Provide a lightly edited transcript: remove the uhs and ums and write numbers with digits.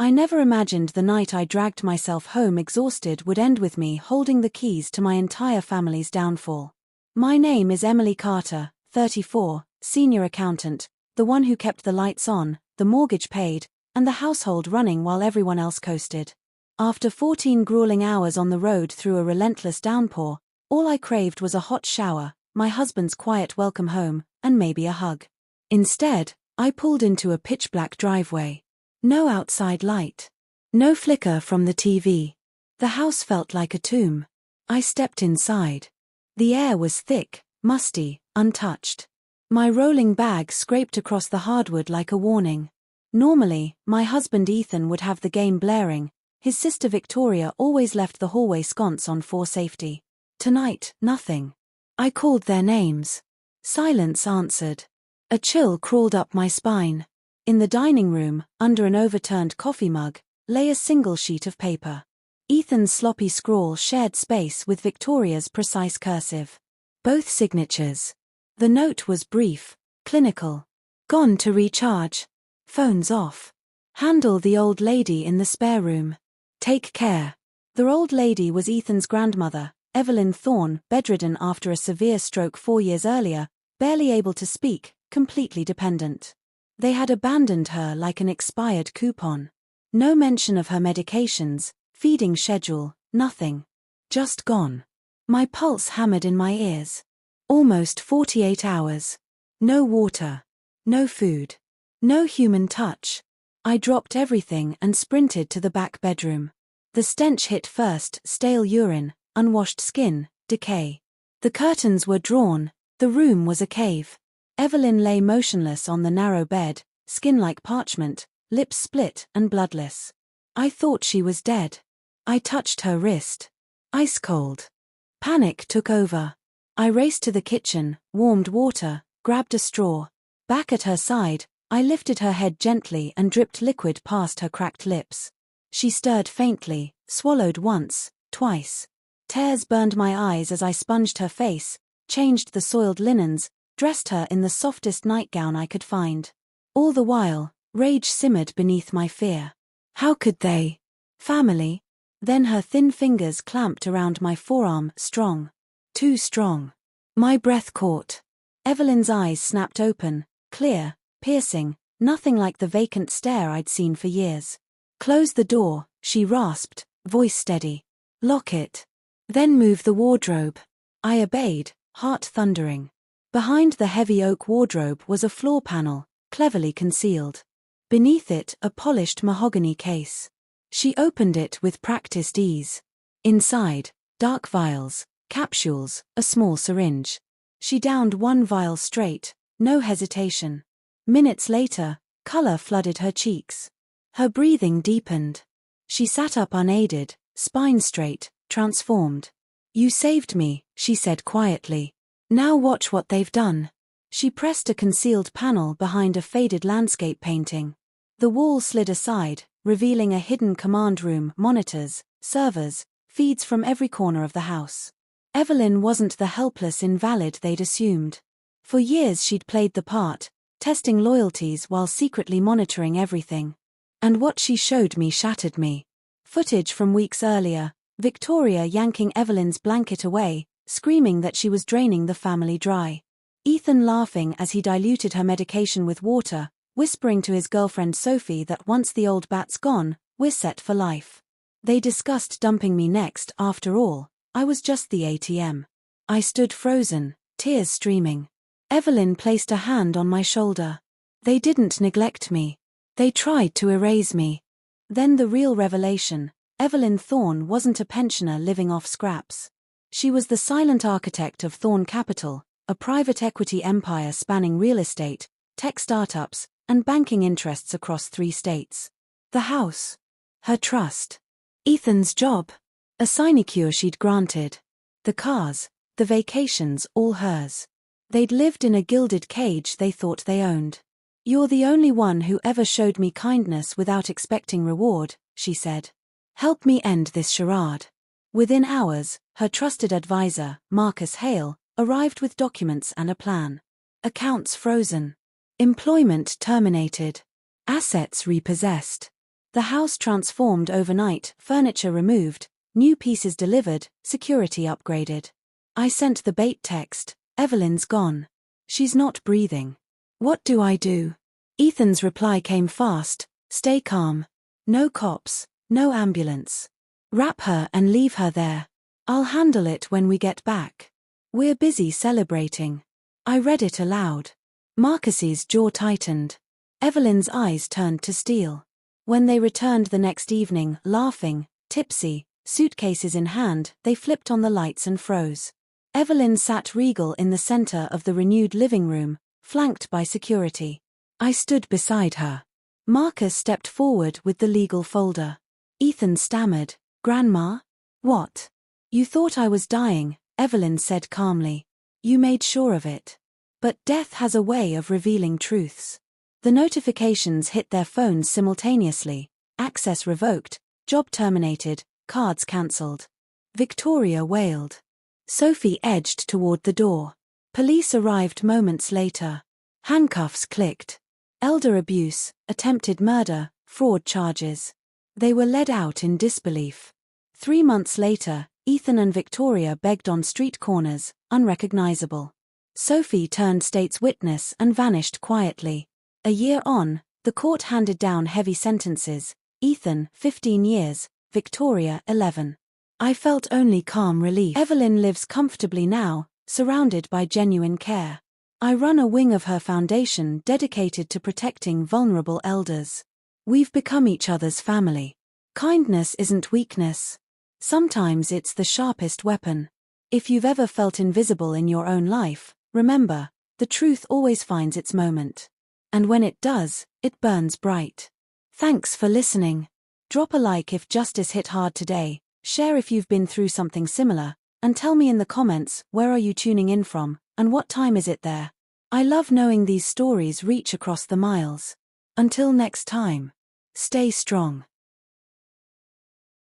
I never imagined the night I dragged myself home exhausted would end with me holding the keys to my entire family's downfall. My name is Emily Carter, 34, senior accountant, the one who kept the lights on, the mortgage paid, and the household running while everyone else coasted. After 14 grueling hours on the road through a relentless downpour, all I craved was a hot shower, my husband's quiet welcome home, and maybe a hug. Instead, I pulled into a pitch-black driveway. No outside light. No flicker from the TV. The house felt like a tomb. I stepped inside. The air was thick, musty, untouched. My rolling bag scraped across the hardwood like a warning. Normally, my husband Ethan would have the game blaring. His sister Victoria always left the hallway sconce on for safety. Tonight, nothing. I called their names. Silence answered. A chill crawled up my spine. In the dining room, under an overturned coffee mug, lay a single sheet of paper. Ethan's sloppy scrawl shared space with Victoria's precise cursive. Both signatures. The note was brief, clinical. Gone to recharge. Phone's off. Handle the old lady in the spare room. Take care. The old lady was Ethan's grandmother, Evelyn Thorne, bedridden after a severe stroke 4 years earlier, barely able to speak, completely dependent. They had abandoned her like an expired coupon. No mention of her medications, feeding schedule, nothing. Just gone. My pulse hammered in my ears. Almost 48 hours. No water. No food. No human touch. I dropped everything and sprinted to the back bedroom. The stench hit first: stale urine, unwashed skin, decay. The curtains were drawn. The room was a cave. Evelyn lay motionless on the narrow bed, skin like parchment, lips split and bloodless. I thought she was dead. I touched her wrist. Ice cold. Panic took over. I raced to the kitchen, warmed water, grabbed a straw. Back at her side, I lifted her head gently and dripped liquid past her cracked lips. She stirred faintly, swallowed once, twice. Tears burned my eyes as I sponged her face, changed the soiled linens, dressed her in the softest nightgown I could find. All the while, rage simmered beneath my fear. How could they? Family? Then her thin fingers clamped around my forearm, strong. Too strong. My breath caught. Evelyn's eyes snapped open, clear, piercing, nothing like the vacant stare I'd seen for years. Close the door, she rasped, voice steady. Lock it. Then move the wardrobe. I obeyed, heart thundering. Behind the heavy oak wardrobe was a floor panel, cleverly concealed. Beneath it, a polished mahogany case. She opened it with practiced ease. Inside, dark vials, capsules, a small syringe. She downed one vial straight, no hesitation. Minutes later, color flooded her cheeks. Her breathing deepened. She sat up unaided, spine straight, transformed. You saved me, she said quietly. Now watch what they've done. She pressed a concealed panel behind a faded landscape painting. The wall slid aside, revealing a hidden command room, monitors, servers, feeds from every corner of the house. Evelyn wasn't the helpless invalid they'd assumed. For years she'd played the part, testing loyalties while secretly monitoring everything. And what she showed me shattered me. Footage from weeks earlier, Victoria yanking Evelyn's blanket away, screaming that she was draining the family dry. Ethan laughing as he diluted her medication with water, whispering to his girlfriend Sophie that once the old bat's gone, we're set for life. They discussed dumping me next. After all, I was just the ATM. I stood frozen, tears streaming. Evelyn placed a hand on my shoulder. They didn't neglect me. They tried to erase me. Then the real revelation: Evelyn Thorne wasn't a pensioner living off scraps. She was the silent architect of Thorne Capital, a private equity empire spanning real estate, tech startups, and banking interests across 3 states. The house. Her trust. Ethan's job. A sinecure she'd granted. The cars, the vacations, all hers. They'd lived in a gilded cage they thought they owned. You're the only one who ever showed me kindness without expecting reward, she said. Help me end this charade. Within hours, her trusted advisor, Marcus Hale, arrived with documents and a plan. Accounts frozen. Employment terminated. Assets repossessed. The house transformed overnight, furniture removed, new pieces delivered, security upgraded. I sent the bait text, "Evelyn's gone. She's not breathing. What do I do?" Ethan's reply came fast, "Stay calm. No cops, no ambulance. Wrap her and leave her there. I'll handle it when we get back. We're busy celebrating." I read it aloud. Marcus's jaw tightened. Evelyn's eyes turned to steel. When they returned the next evening, laughing, tipsy, suitcases in hand, they flipped on the lights and froze. Evelyn sat regal in the center of the renewed living room, flanked by security. I stood beside her. Marcus stepped forward with the legal folder. Ethan stammered, "Grandma? What?" "You thought I was dying," Evelyn said calmly. "You made sure of it. But death has a way of revealing truths." The notifications hit their phones simultaneously. Access revoked, job terminated, cards cancelled. Victoria wailed. Sophie edged toward the door. Police arrived moments later. Handcuffs clicked. Elder abuse, attempted murder, fraud charges. They were led out in disbelief. 3 months later, Ethan and Victoria begged on street corners, unrecognizable. Sophie turned state's witness and vanished quietly. A year on, the court handed down heavy sentences. Ethan, 15 years, Victoria, 11. I felt only calm relief. Evelyn lives comfortably now, surrounded by genuine care. I run a wing of her foundation dedicated to protecting vulnerable elders. We've become each other's family. Kindness isn't weakness. Sometimes it's the sharpest weapon. If you've ever felt invisible in your own life, remember, the truth always finds its moment. And when it does, it burns bright. Thanks for listening. Drop a like if justice hit hard today, share if you've been through something similar, and tell me in the comments, where are you tuning in from, and what time is it there? I love knowing these stories reach across the miles. Until next time, stay strong.